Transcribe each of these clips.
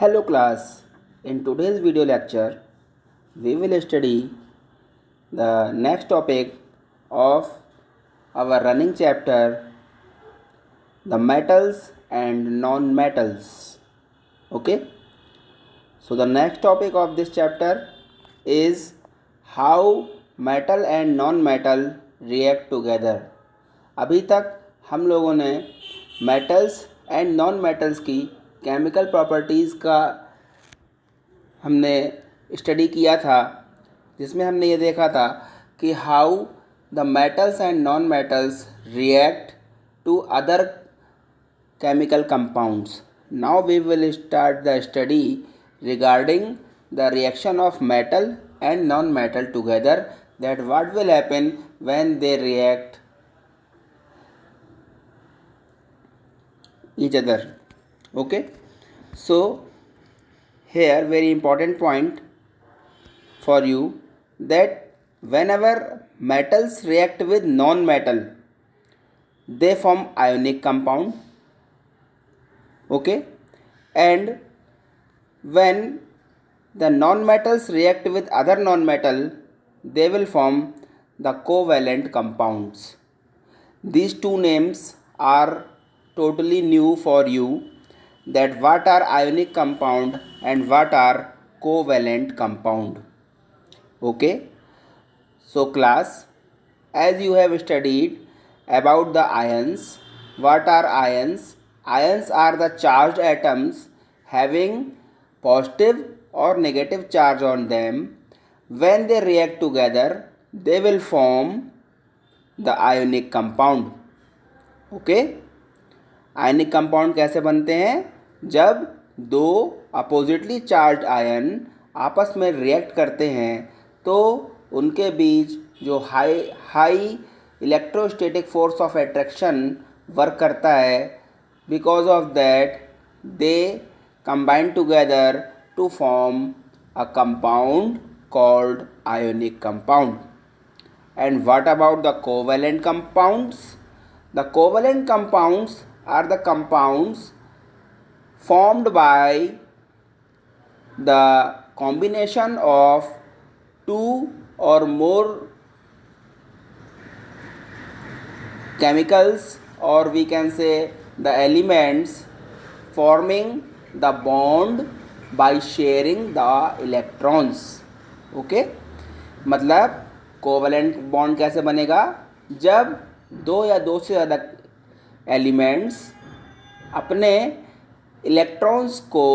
Hello class, in today's video lecture we will study the next topic of our running chapter, the metals and non-metals. Okay, so the next topic of this chapter is how metal and non-metal react together. अभी तक हम लोगों ने metals and non metals की chemical properties का हमने study किया था, जिसमें हमने ये देखा था कि how the metals and non metals react to other chemical compounds. Now we will start the study regarding the reaction of metal and non-metal together, that what will happen when they react each other. Okay, so here very important point for you, that whenever metals react with non-metal they form ionic compound. Okay, and when the non-metals react with other non-metal they will form the covalent compounds. These two names are totally new for you, that what are ionic compound and what are covalent compound. Okay, so class, as you have studied about the ions, what are ions? Ions are the charged atoms having positive or negative charge on them. When they react together they will form the ionic compound. Okay, ionic compound कैसे बनते हैं? जब दो oppositely charge ion आपस में react करते हैं तो उनके बीच जो high electrostatic force of attraction work करता है, because of that they combine together to form a compound called ionic compound. And what about the covalent compounds? The covalent compounds are the compounds formed by the combination of two or more chemicals, or we can say the elements forming the bond by sharing the electrons. Okay, मतलब covalent bond कैसे बनेगा? जब दो या दो से ज़्यादा elements अपने इलेक्ट्रॉन्स को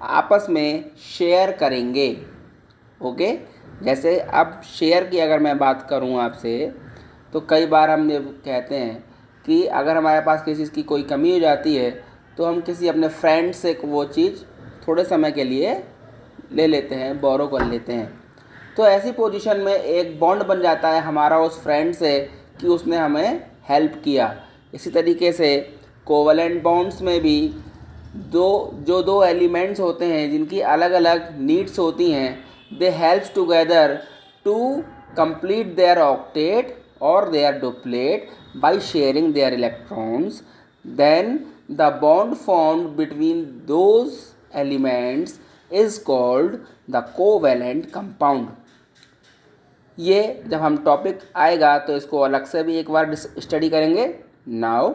आपस में शेयर करेंगे. ओके, जैसे अब शेयर की अगर मैं बात करूं आपसे, तो कई बार हम ये कहते हैं कि अगर हमारे पास किसी चीज़ की कोई कमी हो जाती है तो हम किसी अपने फ्रेंड से वो चीज़ थोड़े समय के लिए ले लेते हैं, बोरो कर लेते हैं. तो ऐसी पोजीशन में एक बॉन्ड बन जाता है हमारा उस फ्रेंड से कि उसने हमें हेल्प किया. इसी तरीके से कोवलेंट बॉन्ड्स में भी दो एलिमेंट्स होते हैं जिनकी अलग अलग नीड्स होती हैं, they helps together to complete their octet और their duplet by sharing their electrons. Then the bond formed between those elements is called the covalent compound. ये जब हम टॉपिक आएगा तो इसको अलग से भी एक बार स्टडी करेंगे. Now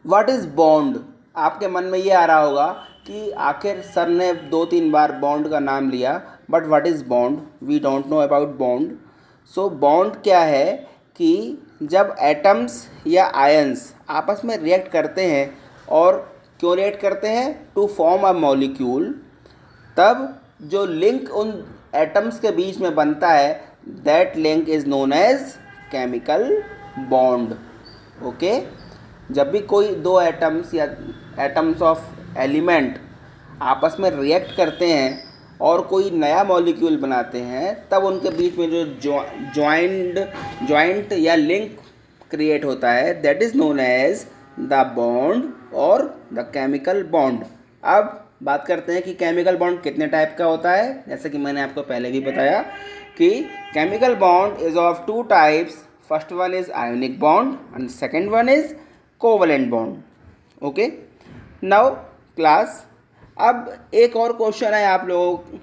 what is bond? आपके मन में ये आ रहा होगा कि आखिर सर ने 2-3 बार बॉन्ड का नाम लिया, but what is bond? We don't know about bond. So bond क्या है कि जब एटम्स या आयंस आपस में रिएक्ट करते हैं, और क्यों रिएक्ट करते हैं? To form a molecule. तब जो लिंक उन एटम्स के बीच में बनता है, that link is known as chemical bond. Okay, जब भी कोई दो एटम्स या एटम्स ऑफ एलिमेंट आपस में रिएक्ट करते हैं और कोई नया मॉलिक्यूल बनाते हैं, तब उनके बीच में जो जॉइंट या लिंक क्रिएट होता है, that is known as the bond और द केमिकल बॉन्ड. अब बात करते हैं कि केमिकल बॉन्ड कितने टाइप का होता है. जैसे कि मैंने आपको पहले भी बताया कि chemical bond is of 2 types. First one is ionic bond and second one is covalent bond. Okay, now class. अब एक और क्वेश्चन है, आप लोग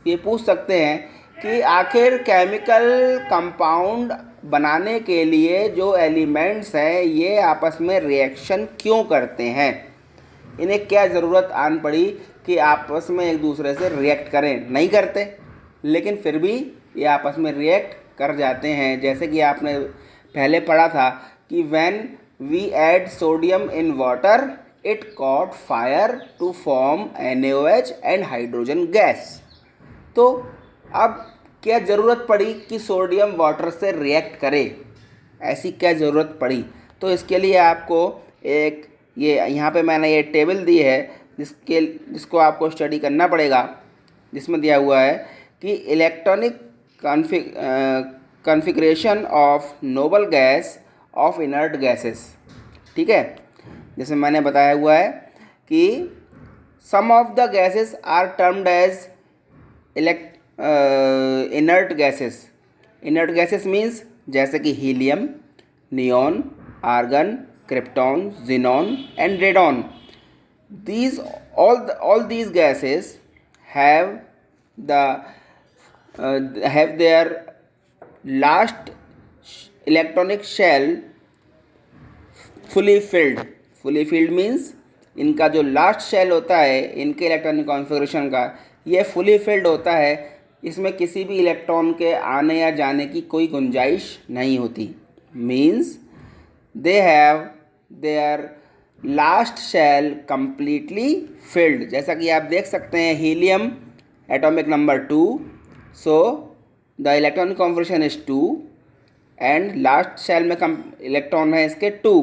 ये पूछ सकते हैं कि आखिर केमिकल कंपाउंड बनाने के लिए जो एलिमेंट्स हैं ये आपस में रिएक्शन क्यों करते हैं, इन्हें क्या ज़रूरत आन पड़ी कि आपस में एक दूसरे से रिएक्ट करें। नहीं करते, लेकिन फिर भी ये आपस में रिएक्ट कर जाते हैं। जैसे कि आपने पहले पढ़ा था कि when we add sodium in water it caught fire to form NaOH and hydrogen gas. तो अब क्या ज़रूरत पड़ी कि सोडियम वाटर से रिएक्ट करे, ऐसी क्या ज़रूरत पड़ी? तो इसके लिए आपको एक ये यहाँ पे मैंने ये टेबल दी है जिसको आपको स्टडी करना पड़ेगा, जिसमें दिया हुआ है कि electronic configuration of noble gas of inert gases. ठीक है, जैसे मैंने बताया हुआ है कि some of the gases are termed as inert gases. Inert gases means जैसे कि helium, neon, argon, krypton, xenon and radon. These all these gases have their last electronic shell fully filled. Fully filled means इनका जो last shell होता है इनके electronic configuration का, ये fully filled होता है। इसमें किसी भी इलेक्ट्रॉन के आने या जाने की कोई गुंजाइश नहीं होती। Means they have their last shell completely filled. जैसा कि आप देख सकते हैं helium atomic number 2, so the electronic configuration is 2 and last shell में इलेक्ट्रॉन है इसके 2।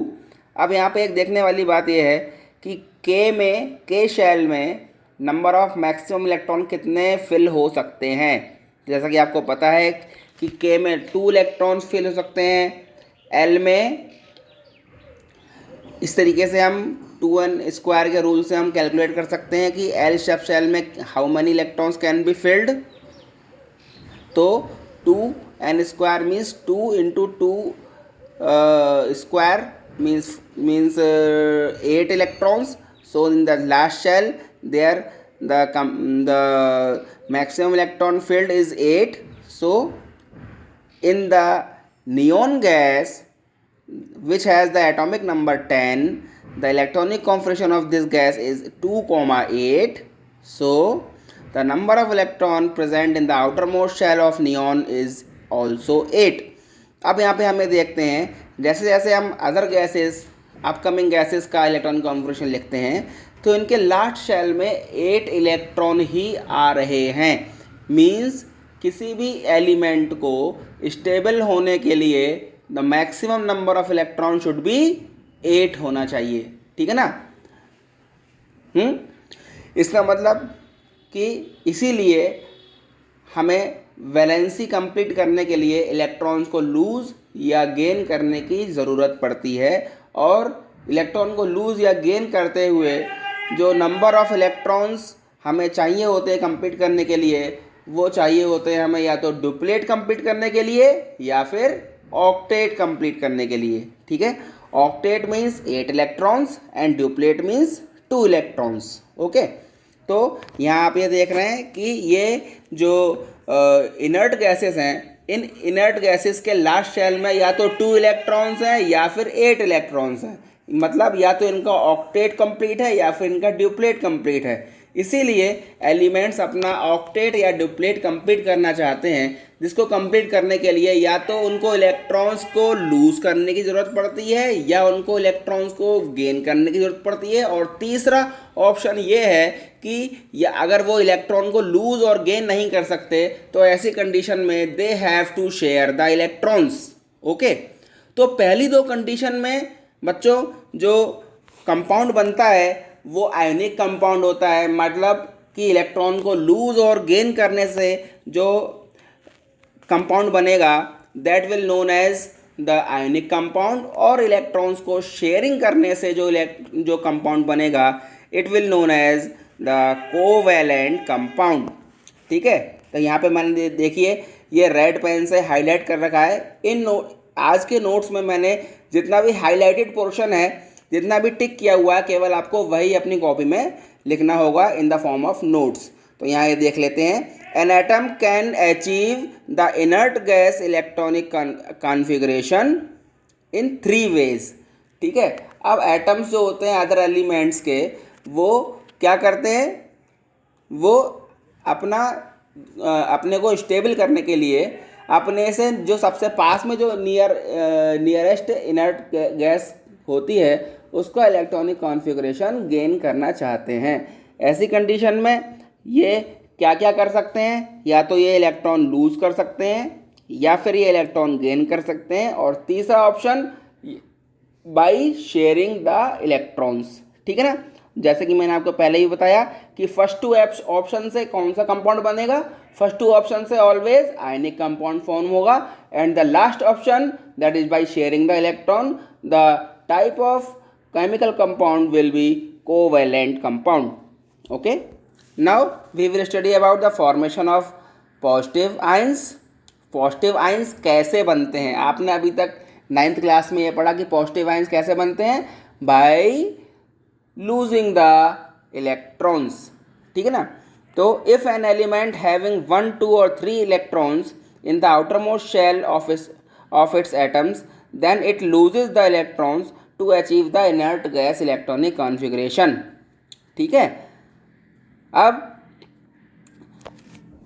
अब यहाँ पे एक देखने वाली बात यह है कि के शेल में नंबर ऑफ मैक्सिमम इलेक्ट्रॉन कितने फिल हो सकते हैं। जैसा कि आपको पता है कि के में 2 इलेक्ट्रॉन्स फिल हो सकते हैं, एल में इस तरीके से हम 2n² के रूल से हम कैलकुलेट कर सकते हैं कि एल शेप शेल में how many electrons can be filled. तो 2n² means 2 into 2 square means 8 electrons. So in the last shell there the maximum electron field is 8. So in the neon gas which has the atomic number 10, the electronic configuration of this gas is 2,8. So the number of electron present in the outermost shell of neon is also 8. अब यहाँ पे हमें देखते हैं जैसे जैसे हम other gases upcoming gases का इलेक्ट्रॉनिक कॉन्फ़िगरेशन लिखते हैं तो इनके लास्ट शेल में 8 इलेक्ट्रॉन ही आ रहे हैं। मीन्स किसी भी एलिमेंट को स्टेबल होने के लिए the maximum number of electron should be 8 होना चाहिए। ठीक है ना? इसका मतलब कि इसीलिए हमें वैलेंसी कंप्लीट करने के लिए इलेक्ट्रॉन्स को लूज़ या गेन करने की ज़रूरत पड़ती है, और इलेक्ट्रॉन को लूज़ या गेन करते हुए जो नंबर ऑफ इलेक्ट्रॉन्स हमें चाहिए होते हैं कंप्लीट करने के लिए, वो चाहिए होते हैं हमें या तो डुप्लेट कंप्लीट करने के लिए या फिर ऑक्टेट कंप्लीट करने के लिए। ठीक है, octet means 8 electrons and duplet means 2 electrons. Okay, तो यहाँ आप ये देख रहे हैं कि ये जो इनर्ट गैसेस हैं, इन इनर्ट गैसेस के लास्ट शेल में या तो 2 इलेक्ट्रॉन्स हैं या फिर 8 इलेक्ट्रॉन्स हैं। मतलब या तो इनका ऑक्टेट कंप्लीट है या फिर इनका ड्यूप्लेट कंप्लीट है। इसीलिए एलिमेंट्स अपना ऑक्टेट या ड्यूप्लेट कंप्लीट करना चाहते हैं, जिसको कंप्लीट करने के लिए या तो उनको इलेक्ट्रॉन्स को लूज़ करने की ज़रूरत पड़ती है या उनको इलेक्ट्रॉन्स को गेन करने की ज़रूरत पड़ती है। और तीसरा ऑप्शन ये है कि या अगर वो इलेक्ट्रॉन को लूज़ और गेन नहीं कर सकते तो ऐसी कंडीशन में they have to share the electrons. Okay, तो पहली दो कंडीशन में बच्चों जो कंपाउंड बनता है वो आयोनिक कंपाउंड होता है। मतलब कि इलेक्ट्रॉन को लूज़ और गेन करने से जो कंपाउंड बनेगा that will known as the ionic compound, और इलेक्ट्रॉन्स को शेयरिंग करने से जो कंपाउंड बनेगा it will known as the covalent compound. ठीक है, तो यहाँ पे मैंने देखिए ये रेड पेन से हाईलाइट कर रखा है। आज के नोट्स में मैंने जितना भी हाईलाइटेड पोर्शन है जितना भी टिक किया हुआ है केवल आपको वही अपनी कॉपी में लिखना होगा in the form of notes. तो यहाँ ये देख लेते हैं, an atom can achieve the inert gas electronic configuration in 3 ways. ठीक है, अब एटम्स जो होते हैं अदर एलिमेंट्स के, वो क्या करते हैं, वो अपने को स्टेबल करने के लिए अपने से जो सबसे पास में जो नियरेस्ट इनर्ट गैस होती है उसका इलेक्ट्रॉनिक कॉन्फ़िगरेशन गेन करना चाहते हैं। ऐसी कंडीशन में ये क्या क्या कर सकते हैं, या तो ये इलेक्ट्रॉन लूज़ कर सकते हैं या फिर ये इलेक्ट्रॉन गेन कर सकते हैं, और तीसरा option by sharing the electrons. ठीक है ना, जैसे कि मैंने आपको पहले ही बताया कि फर्स्ट 2 ऑप्शन से कौन सा कंपाउंड बनेगा, फर्स्ट 2 ऑप्शन से ऑलवेज आयनिक कंपाउंड फॉर्म होगा, and the last option that is by sharing the electron, the type of chemical compound will be covalent compound. Okay, now we will study about the formation of positive ions. Positive ions कैसे बनते हैं, आपने अभी तक 9th class में ये पढ़ा कि पॉजिटिव आयंस कैसे बनते हैं, बाय लूजिंग द इलेक्ट्रॉन्स। ठीक है ना, तो इफ एन एलिमेंट हैविंग 1, 2 और 3 electrons in the outermost shell of its atoms, then it loses the electrons to achieve the inert gas electronic configuration. ठीक है, अब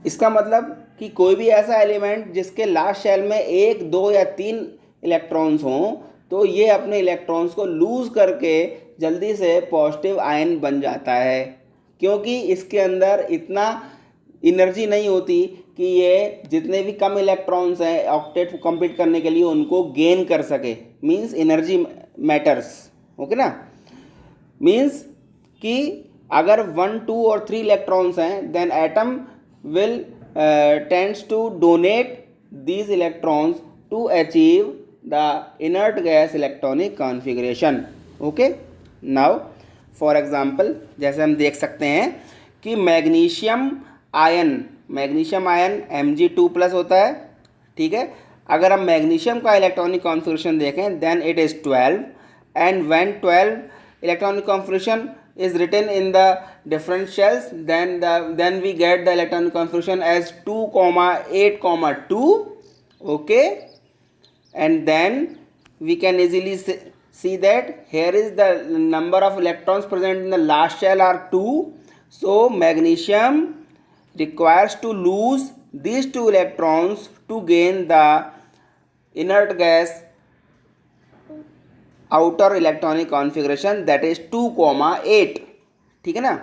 इसका मतलब कि कोई भी ऐसा एलिमेंट जिसके लास्ट शेल में 1, 2 या 3 इलेक्ट्रॉन्स हों, तो ये अपने इलेक्ट्रॉन्स को लूज़ करके जल्दी से पॉजिटिव आयन बन जाता है, क्योंकि इसके अंदर इतना एनर्जी नहीं होती कि ये जितने भी कम इलेक्ट्रॉन्स हैं ऑक्टेट को कंप्लीट करने के लिए उनको गेन कर सके। Means energy matters. ओके ना, मींस कि अगर 1, 2 और 3 इलेक्ट्रॉन्स हैं, then atom will tends to donate these electrons to achieve the inert gas electronic configuration. Okay, now for example जैसे हम देख सकते हैं कि मैग्नीशियम आयन Mg2+ होता है। ठीक है, अगर हम मैग्नीशियम का इलेक्ट्रॉनिक कॉन्फ़िगरेशन देखें, then it is 12, and when 12 electronic configuration is written in the different shells, then we get the electronic configuration as 2,8,2. Okay, and then we can easily see that here is the number of electrons present in the last shell are 2. So magnesium requires to lose these 2 electrons to gain the inert gas outer electronic configuration that is 2,8। ठीक है ना,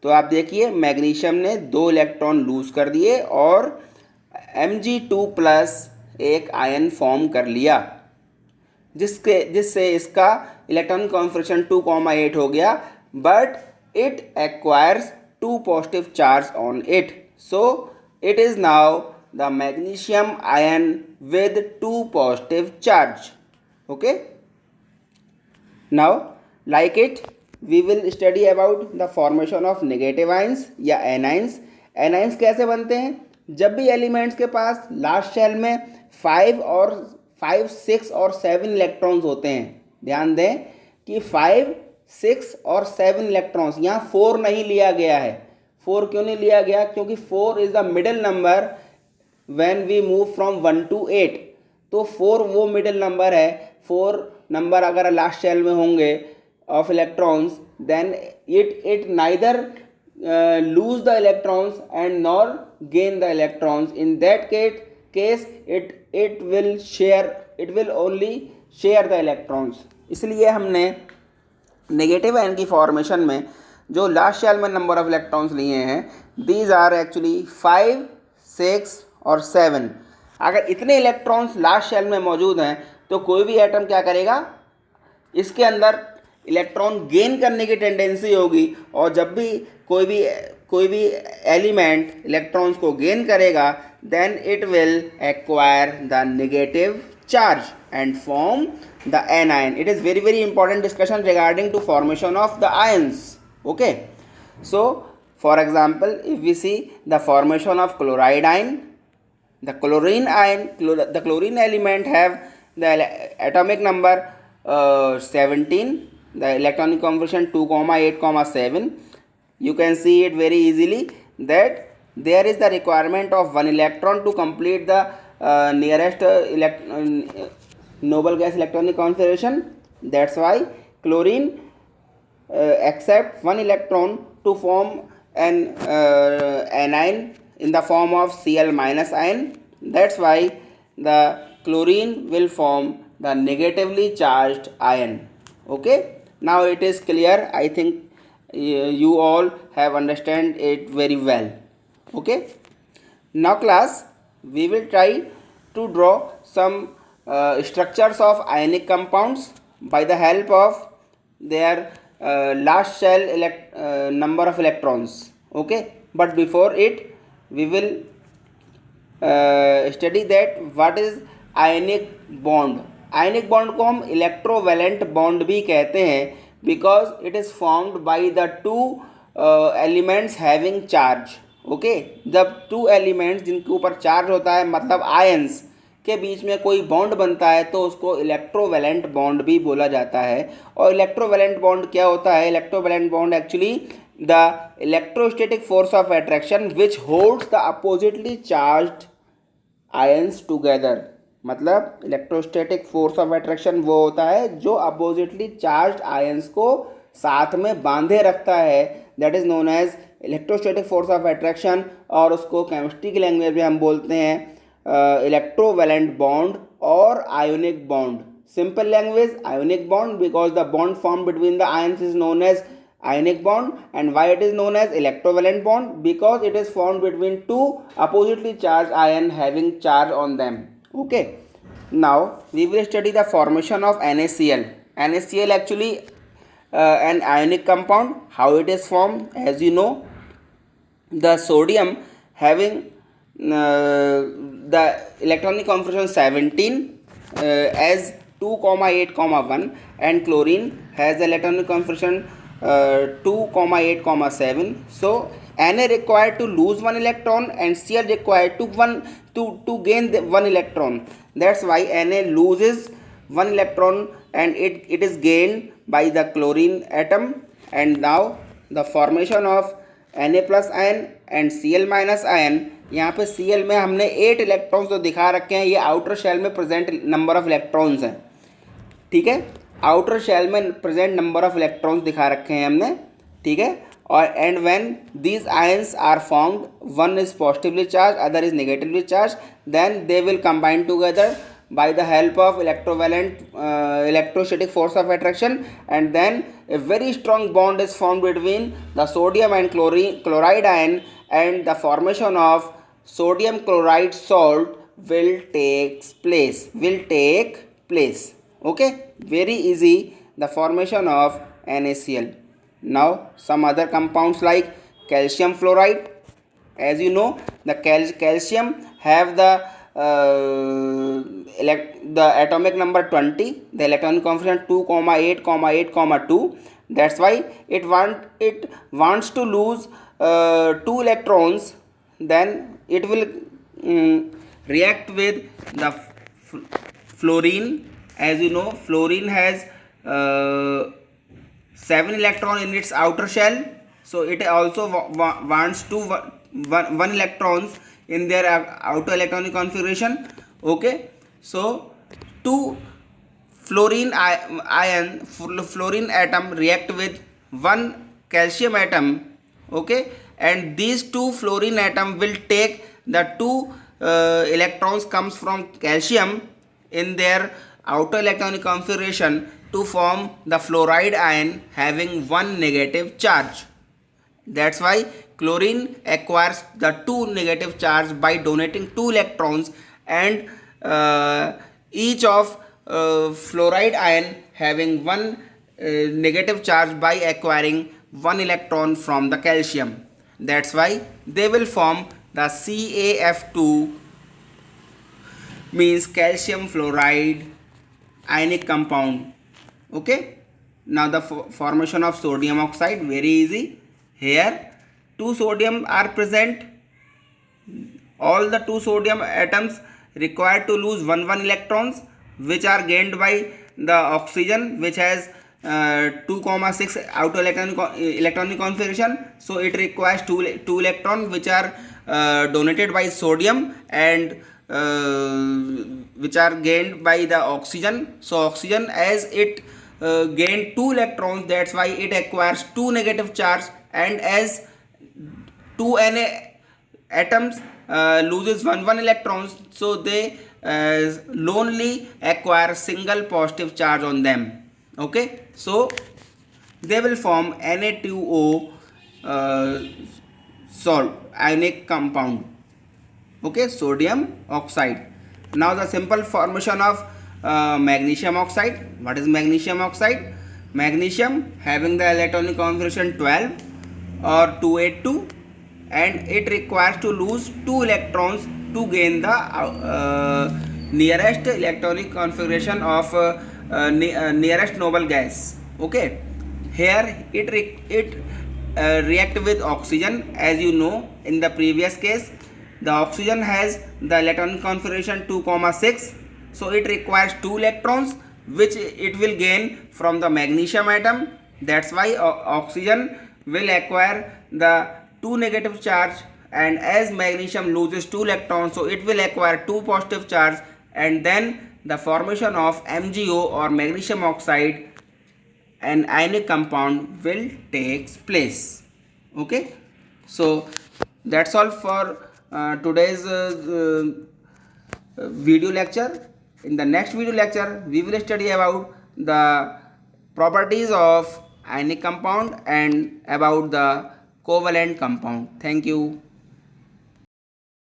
तो आप देखिए magnesium ने 2 electron lose कर दिए और Mg2+ एक आयन फॉर्म कर लिया, जिससे इसका इलेक्ट्रॉनिक कॉन्फ़िगरेशन 2,8 हो गया, but it acquires 2 positive charge on it, so it is now the magnesium ion with 2 positive charge. Okay, now like it we will study about the formation of negative ions या anions। anions कैसे बनते हैं, जब भी elements के पास last shell में 5, 6 और 7 electrons होते हैं। ध्यान दें कि 5, 6 और 7 इलेक्ट्रॉन्स, यहाँ 4 नहीं लिया गया है। 4 क्यों नहीं लिया गया, क्योंकि 4 is the middle number when we move from 1 to 8। तो 4 वो मिडिल नंबर है। 4 नंबर अगर लास्ट शेल में होंगे of electrons, then it neither lose the electrons and nor gain the electrons. In that case it will only share the electrons. इसलिए हमने negative ion की formation में जो लास्ट शेल में नंबर ऑफ इलेक्ट्रॉन्स लिए हैं, दीज आर एक्चुअली 5, 6 और 7। अगर इतने इलेक्ट्रॉन्स लास्ट शेल में मौजूद हैं तो कोई भी एटम क्या करेगा, इसके अंदर इलेक्ट्रॉन गेन करने की टेंडेंसी होगी, और जब भी कोई भी एलिमेंट इलेक्ट्रॉन्स को गेन करेगा, then it will acquire the negative charge and form the anion. It is very very important discussion regarding to formation of the ions. Okay, so for example if we see the formation of chloride ion, the chlorine element have the atomic number 17, the electronic configuration 2, 8, 7, you can see it very easily that there is the requirement of one electron to complete the nearest noble gas electronic configuration. That's why chlorine accept one electron to form an anion in the form of Cl minus ion. That's why the chlorine will form the negatively charged ion. Okay, now it is clear. I think you all have understand it very well. Okay, now class, we will try to draw some structures of ionic compounds by the help of their last shell number of electrons. Okay, but before it we will study that what is ionic bond. Ionic bond को हम electrovalent bond भी कहते हैं because it is formed by the two elements having charge. Okay, जब two elements जिनके ऊपर charge होता है मतलब आयंस के बीच में कोई बॉन्ड बनता है तो उसको इलेक्ट्रोवैलेंट बॉन्ड भी बोला जाता है. और इलेक्ट्रोवैलेंट बॉन्ड क्या होता है? Electrovalent bond actually the electrostatic force of attraction which holds the oppositely charged ions together. मतलब इलेक्ट्रोस्टैटिक फोर्स ऑफ अट्रैक्शन वो होता है जो अपोजिटली चार्ज्ड आयंस को साथ में बांधे रखता है. That is known as electrostatic force of attraction, और उसको केमिस्ट्री की लैंग्वेज में हम बोलते हैं इलेक्ट्रोवैलेंट बॉन्ड और ionic bond. Simple language ionic bond because the bond form between the ions is known as ionic bond, and why it is known as electrovalent bond? Because it is formed between two oppositely charged ion having charge on them. Okay, now we will study the formation of NaCl. NaCl actually an ionic compound. How it is formed? As you know, the sodium having the electronic configuration 17 as 2, 8, 1, and chlorine has the electronic configuration 2, 8, 7. So Na required to lose one electron and Cl required to gain one electron. That's why Na loses one electron and it is gained by the chlorine atom. And now the formation of Na plus ion and Cl minus ion. यहाँ पे Cl में हमने 8 electrons तो दिखा रखे हैं. ये outer shell में प्रेजेंट नंबर ऑफ इलेक्ट्रॉन्स हैं. ठीक है, आउटर शेल में प्रेजेंट नंबर ऑफ इलेक्ट्रॉन्स दिखा रखे हैं हमने. ठीक है, और and when these ions are formed, one is positively charged, other is negatively charged, then they will combine together by the help of electrostatic force of attraction, and then a very strong bond is formed between the sodium and chloride ion, and the formation of sodium chloride salt will take place. Okay, very easy, the formation of NaCl. Now some other compounds like calcium fluoride. As you know, the calcium have the atomic number 20, the electronic configuration 2, 8, 8, 2. That's why it wants to lose 2 electrons. Then it will react with the fluorine. As you know, fluorine has 7 electron in its outer shell, so it also wants to one electrons in their outer electronic configuration. Okay, so two fluorine atom react with one calcium atom. Okay, and these two fluorine atom will take the 2 electrons comes from calcium in their outer electronic configuration to form the fluoride ion having one negative charge. That's why chlorine acquires the 2 negative charge by donating 2 electrons, and each of fluoride ion having one negative charge by acquiring 1 electron from the calcium. That's why they will form the CaF2, means calcium fluoride ionic compound. Okay, now the formation of sodium oxide, very easy. Here 2 sodium are present. All the 2 sodium atoms required to lose 1 electrons, which are gained by the oxygen which has 2,6 outer electronic configuration, so it requires two electron which are donated by sodium and which are gained by the oxygen. So oxygen, as it gained two electrons, that's why it acquires two negative charge, and as two Na atoms loses one electrons, so they lonely acquire single positive charge on them. Okay, so they will form Na2O salt ionic compound. Okay, sodium oxide. Now the simple formation of magnesium oxide. What is magnesium oxide? Magnesium having the electronic configuration 12 or 282, and it requires to lose two electrons to gain the nearest electronic configuration of nearest noble gas. Okay, here it react with oxygen. As you know, in the previous case, the oxygen has the electronic configuration 2,6, so it requires two electrons which it will gain from the magnesium atom. That's why oxygen will acquire the two negative charge, and as magnesium loses two electrons, so it will acquire two positive charge, and then the formation of MgO or magnesium oxide, an ionic compound, will takes place. Okay, so that's all for today's video lecture. In the next video lecture, we will study about the properties of ionic compound and about the covalent compound. Thank you.